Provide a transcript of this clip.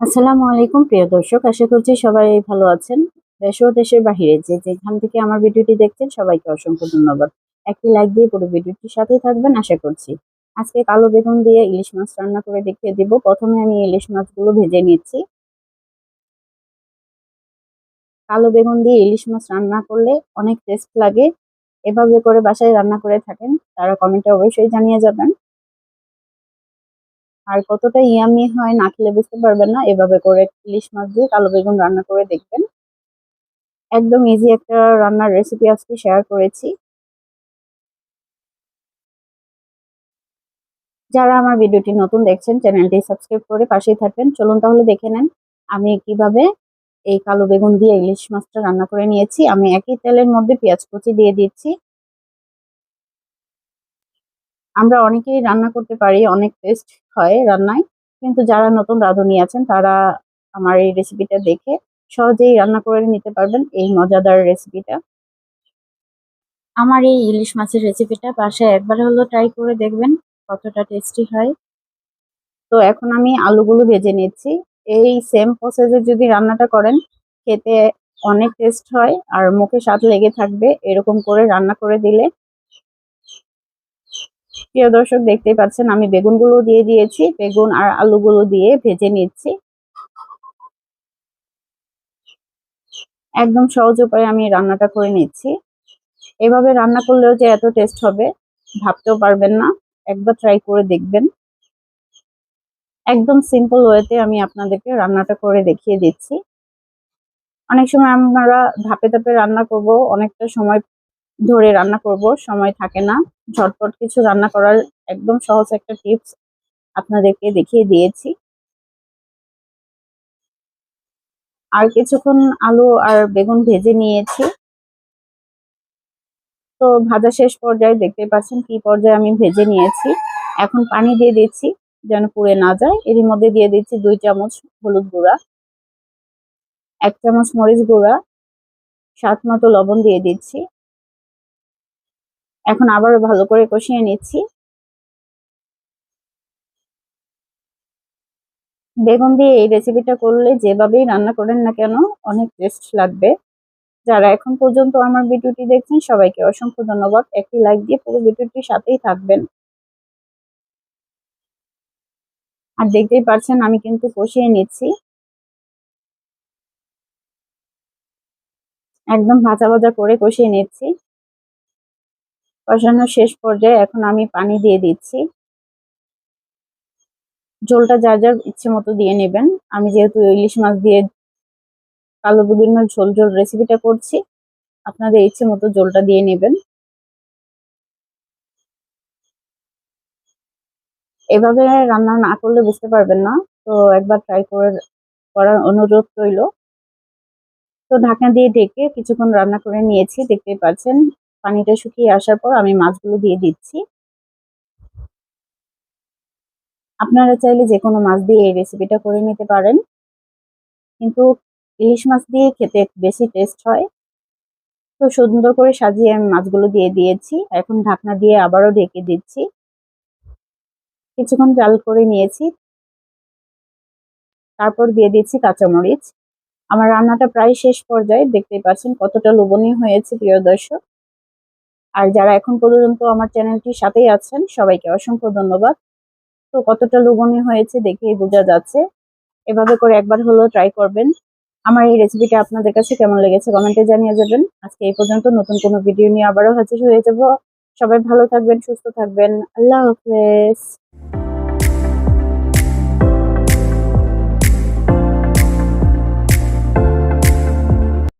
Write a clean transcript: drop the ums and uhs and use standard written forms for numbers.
আসসালামু আলাইকুম প্রিয় দর্শক, আশা করছি সবাই ভালো আছেন। দেশ ও দেশের বাহিরে যে যেখান থেকে আমার ভিডিওটি দেখছেন সবাইকে অসংখ্য ধন্যবাদ। একটি লাইক দিয়ে পুরো ভিডিওটির সাথেই থাকবেন আশা করছি। আজকে কালো বেগুন দিয়ে ইলিশ মাছ রান্না করে দেখিয়ে দিব। প্রথমে আমি ইলিশ মাছগুলো ভেজে নিচ্ছি। কালো বেগুন দিয়ে ইলিশ মাছ রান্না করলে অনেক টেস্ট লাগে। এভাবে করে বাসায় রান্না করে থাকেন তারা কমেন্টে অবশ্যই জানিয়ে যাবেন। আর কতটা ইয়ামি হয় না খেলে বুঝতে পারবেন না। এভাবে করে ইলিশ মাছ দিয়ে কালো বেগুন রান্না করে দেখবেন। একদম ইজি একটা রান্নার রেসিপি আজকে শেয়ার করেছি। যারা আমার ভিডিওটি নতুন দেখছেন চ্যানেলটি সাবস্ক্রাইব করে পাশেই থাকবেন। চলুন তাহলে দেখে নেন আমি কিভাবে এই কালো বেগুন দিয়ে ইলিশ মাছটা রান্না করে নিয়েছি। আমি একই তেলের মধ্যে পেঁয়াজ কুচি দিয়ে দিচ্ছি। আমরা অনেকেই রান্না করতে পারি, অনেক টেস্ট হয় রান্নায়, কিন্তু যারা নতুন রাঁধুনি আছেন তারা আমার এই রেসিপিটা দেখে সহজেই রান্না করে নিতে পারবেন এই মজাদার রেসিপিটা। আমার এই ইলিশ মাছের রেসিপিটা বাসায় একবার হলো ট্রাই করে দেখবেন কতটা টেস্টি হয়। তো এখন আমি আলুগুলো ভেজে নিচ্ছি। এই সেম প্রসেসে যদি রান্নাটা করেন খেতে অনেক টেস্ট হয় আর মুখে স্বাদ লেগে থাকবে এরকম করে রান্না করে দিলে। প্রিয় দর্শক, দেখতেই পাচ্ছেন আমি বেগুনগুলো দিয়ে দিয়েছি, বেগুন আর আলুগুলো দিয়ে ভেজে নিচ্ছি। একদম সহজ উপায়ে আমি রান্নাটা করে নিচ্ছি। এভাবে রান্না করলেও যে এত টেস্ট হবে ভাবতেও পারবেন না। একবার ট্রাই করে দেখবেন। একদম সিম্পল ওয়েতে আমি আপনাদেরকে রান্নাটা করে দেখিয়ে দিচ্ছি। অনেক সময় আমরা ধাপে ধাপে রান্না করব, অনেকটা সময় ধরে রান্না করব, সময় থাকে না। ঝটপট কিছু রান্না করার একদম সহজ একটা টিপস আপনাদেরকে দেখিয়ে দিয়েছি। আর কিছুক্ষণ আলু আর বেগুন ভেজে নিয়েছি। তো ভাজা শেষ পর্যায়ে দেখতে পাচ্ছেন কি পর্যায়ে আমি ভেজে নিয়েছি। এখন পানি দিয়ে দিচ্ছি যেন পুড়ে না যায়। এর মধ্যে দিয়ে দিচ্ছি 2 চামচ হলুদ গুঁড়া, 1 চামচ মরিচ গুঁড়া, স্বাদ মতো লবণ দিয়ে দিচ্ছি। এখন আবারও ভালো করে কষিয়ে নিচ্ছি। বেগুন দিয়ে এই রেসিপিটা করলে যেভাবেই রান্না করেন না কেন অনেক টেস্ট লাগবে। যারা এখন পর্যন্ত আমার ভিডিওটি দেখছেন সবাইকে অসংখ্য ধন্যবাদ। একটি লাইক দিয়ে পুরো ভিডিওটির সাথেই থাকবেন। আর দেখতেই পাচ্ছেন আমি কিন্তু কষিয়ে নিচ্ছি। একদম ভাজা ভাজা করে কষিয়ে নিচ্ছি। কষানোর শেষ পর্যায়ে এখন আমি পানি দিয়ে দিচ্ছি। ঝোলটা যার যার ইচ্ছে মতো দিয়ে নেবেন। আমি যেহেতু ইলিশ মাছ দিয়ে কালো বেগুনের ঝোল ঝোল রেসিপিটা করছি, আপনাদের ইচ্ছে মতো ঝোলটা দিয়ে নেবেন। এভাবে রান্না না করলে বুঝতে পারবেন না। তো একবার ট্রাই করে করার অনুরোধ রইল। তো ঢাকনা দিয়ে ঢেকে কিছুক্ষণ রান্না করে নিয়েছি। দেখতেই পাচ্ছেন পানিটা শুকিয়ে আসার পর আমি মাছগুলো দিয়ে দিচ্ছি। আপনারা চাইলে যেকোনো মাছ দিয়ে এই রেসিপিটা করে নিতে পারেন, কিন্তু ইলিশ মাছ দিয়ে খেতে বেশি টেস্ট হয়। তো সুন্দর করে সাজিয়ে আমি মাছগুলো দিয়ে দিয়েছি। এখন ঢাকনা দিয়ে আবারও ঢেকে দিচ্ছি। কিছুক্ষণ জাল করে নিয়েছি। তারপর দিয়ে দিচ্ছি কাঁচামরিচ। আমার রান্নাটা প্রায় শেষ পর্যায়ে। দেখতেই পাচ্ছেন কতটা লোভনীয় হয়েছে প্রিয় দর্শক। আর যারা এখন পর্যন্ত আমার চ্যানেলটির সাথেই আছেন সবাইকে অসংখ্য ধন্যবাদ। তো কতটা লোভনীয় হয়েছে দেখেই বোঝা যাচ্ছে। এভাবে করে একবার হলেও ট্রাই করবেন। আমার এই রেসিপিটা আপনাদের কাছে কেমন লেগেছে কমেন্টে জানিয়ে যাবেন। আজকে এই পর্যন্ত, নতুন কোনো ভিডিও নিয়ে আবারও হাজির হয়ে যাব। সবাই ভালো থাকবেন, সুস্থ থাকবেন। আল্লাহ হাফেজ।